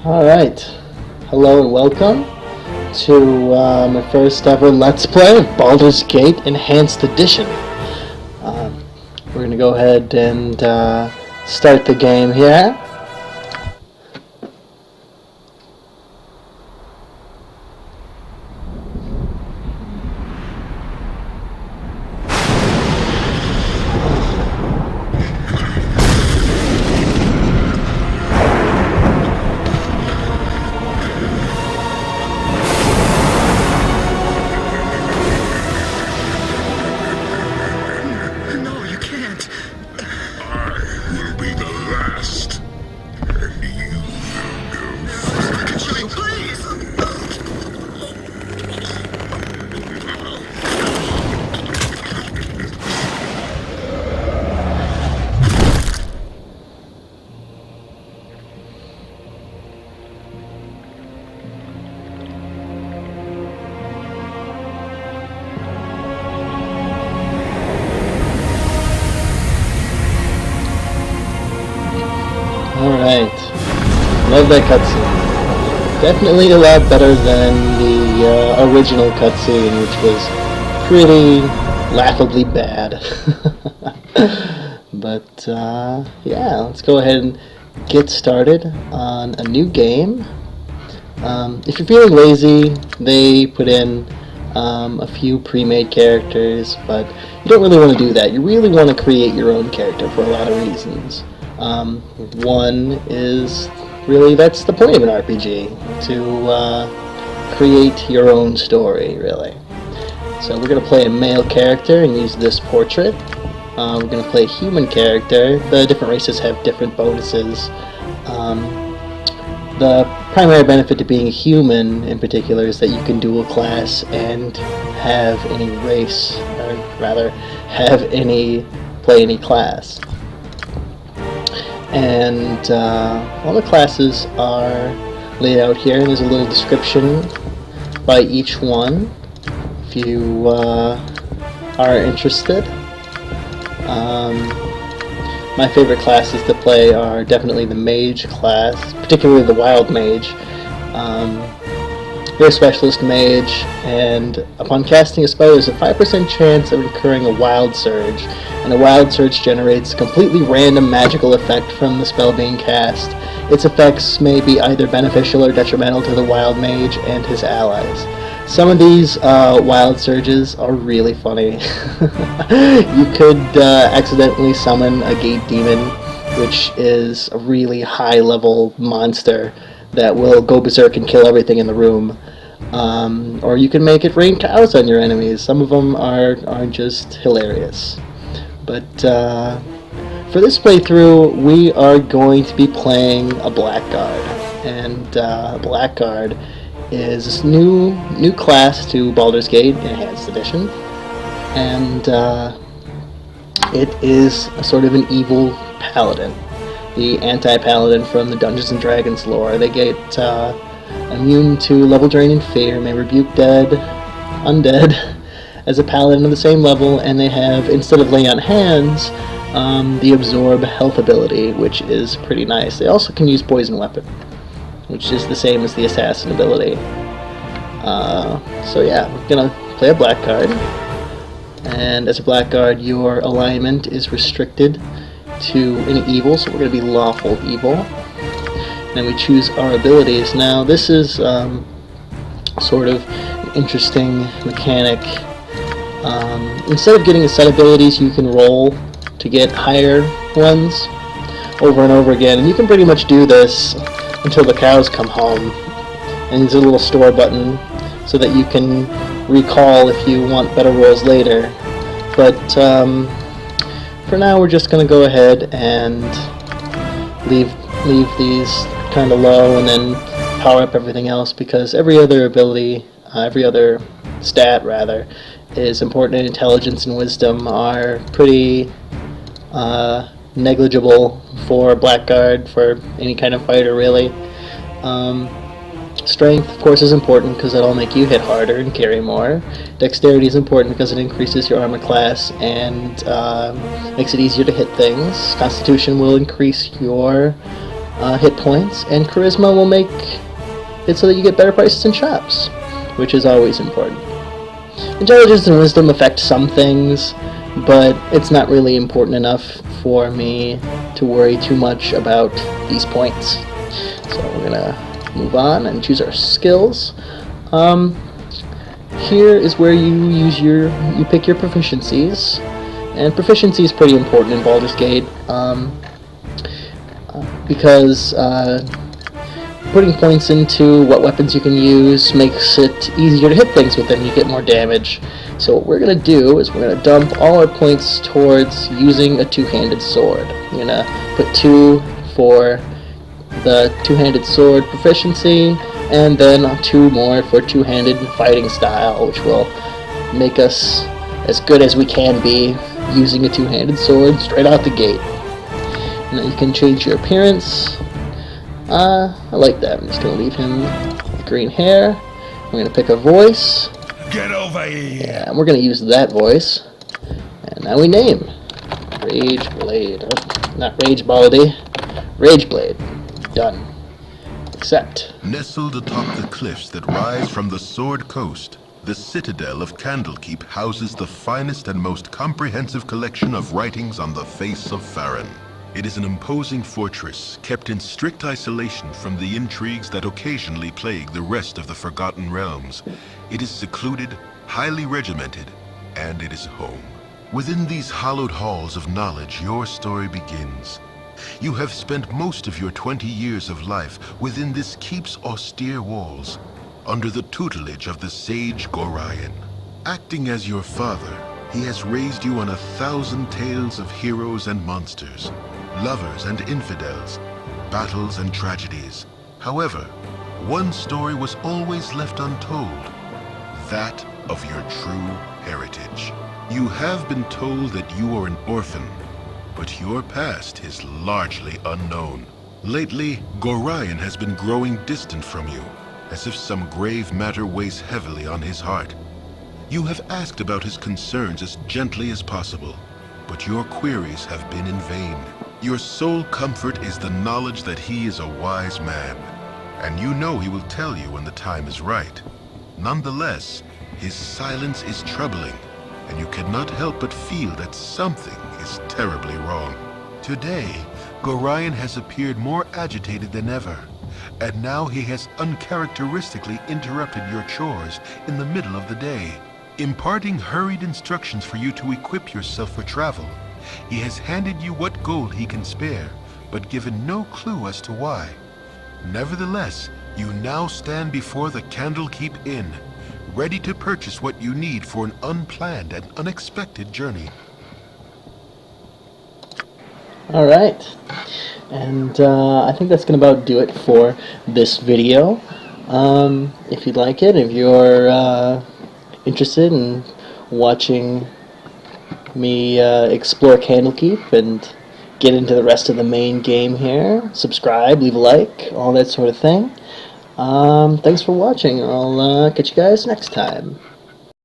Alright, hello and welcome to my first ever Let's Play of Baldur's Gate Enhanced Edition. We're going to go ahead and start the game here. Alright, love that cutscene. Definitely a lot better than the original cutscene, which was pretty laughably bad. But yeah, let's go ahead and get started on a new game. If you're feeling lazy, they put in a few pre-made characters, but you don't really want to do that. You really want to create your own character for a lot of reasons. One is really that's the point of an RPG, to create your own story, really. So we're going to play a male character and use this portrait. We're going to play a human character. The different races have different bonuses. The primary benefit to being a human in particular is that you can dual class and have any race, or rather play any class. And all the classes are laid out here, and there's a little description by each one if you are interested. My favorite classes to play are definitely the mage class, particularly the wild mage. They're a specialist mage, and upon casting a spell, there's a 5% chance of incurring a wild surge, and a wild surge generates a completely random magical effect from the spell being cast. Its effects may be either beneficial or detrimental to the wild mage and his allies. Some of these wild surges are really funny. You could accidentally summon a gate demon, which is a really high-level monster that will go berserk and kill everything in the room. Or you can make it rain cows on your enemies. Some of them are just hilarious. But for this playthrough, we are going to be playing a Blackguard. And Blackguard is this new class to Baldur's Gate Enhanced Edition. And it is a sort of an evil paladin. The anti-paladin from the Dungeons & Dragons lore. They get immune to level draining fear, may rebuke undead as a paladin of the same level, and they have, instead of lay on hands, the absorb health ability, which is pretty nice. They also can use poison weapon, which is the same as the assassin ability. So yeah, we're gonna play a Blackguard, and as a Blackguard, your alignment is restricted to any evil, so we're going to be lawful evil. And then we choose our abilities. Now this is sort of an interesting mechanic. Instead of getting a set of abilities, you can roll to get higher ones over and over again, and you can pretty much do this until the cows come home. And there's a little store button so that you can recall if you want better rolls later. But for now, we're just going to go ahead and leave these kind of low and then power up everything else, because every other ability, every other stat rather, is important, and intelligence and wisdom are pretty negligible for Blackguard, for any kind of fighter really. Strength, of course, is important because that'll make you hit harder and carry more. Dexterity is important because it increases your armor class and makes it easier to hit things. Constitution will increase your hit points, and charisma will make it so that you get better prices in shops, which is always important. Intelligence and wisdom affect some things, but it's not really important enough for me to worry too much about these points. So we're gonna move on and choose our skills. Here is where you pick your proficiencies, and proficiency is pretty important in Baldur's Gate because putting points into what weapons you can use makes it easier to hit things with them. You get more damage. So what we're going to do is we're going to dump all our points towards using a two-handed sword. We're going to put 2 for the two-handed sword proficiency, and then 2 more for two-handed fighting style, which will make us as good as we can be using a two-handed sword straight out the gate. Now you can change your appearance. I like that. I'm just going to leave him with green hair. We're going to pick a voice. Get over here! Yeah, and we're going to use that voice. And now we name. Rage Blade. Oh, not Rage Baldy. Rage Blade. Done. Accept. Nestled atop the cliffs that rise from the Sword Coast, the citadel of Candlekeep houses the finest and most comprehensive collection of writings on the face of Farron. It is an imposing fortress, kept in strict isolation from the intrigues that occasionally plague the rest of the Forgotten Realms. It is secluded, highly regimented, and it is home. Within these hallowed halls of knowledge, your story begins. You have spent most of your 20 years of life within this keep's austere walls, under the tutelage of the sage Gorion. Acting as your father, he has raised you on 1,000 tales of heroes and monsters, lovers and infidels, battles and tragedies. However, one story was always left untold, that of your true heritage. You have been told that you are an orphan, but your past is largely unknown. Lately, Gorion has been growing distant from you, as if some grave matter weighs heavily on his heart. You have asked about his concerns as gently as possible, but your queries have been in vain. Your sole comfort is the knowledge that he is a wise man, and you know he will tell you when the time is right. Nonetheless, his silence is troubling, and you cannot help but feel that something is terribly wrong. Today, Gorion has appeared more agitated than ever, and now he has uncharacteristically interrupted your chores in the middle of the day, imparting hurried instructions for you to equip yourself for travel. He has handed you what gold he can spare, but given no clue as to why. Nevertheless, you now stand before the Candlekeep Inn, ready to purchase what you need for an unplanned and unexpected journey. Alright, and I think that's going to about do it for this video. If you'd like it, if you're interested in watching me explore Candlekeep and get into the rest of the main game here, subscribe, leave a like, all that sort of thing. Thanks for watching. I'll catch you guys next time.